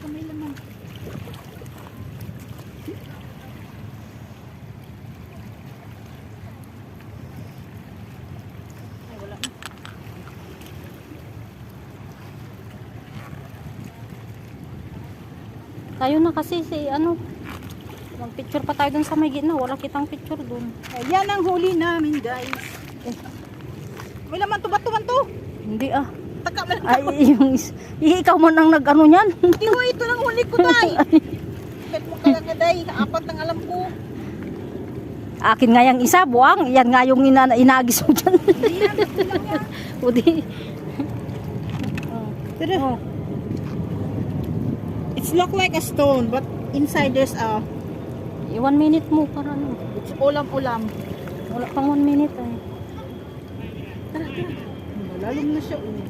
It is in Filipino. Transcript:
may laman. Ay, wala na. Tayo na kasi si ano. Mag-picture pa tayo dun sa may gitna. Wala kitang picture dun. Ayan ang huli namin, guys. May laman to, ba't to man to? Hindi ah. Taka man Ay, ikaw man ang nag-ano yan. Hindi ko, ito lang huli ko, tay. Bet mo kaya nga, day. Apat ang alam ko. Akin nga yung isa, buwang. Yan nga yung inagis mo dyan. Hindi yan, ito lang yan. O di. Pero, Oh. it's look like a stone, but inside there's a, 1 minute mo para ano. it's ulam-ulam. Wala pang 1 minute eh. Tara, tara. Malalim na siya, oh.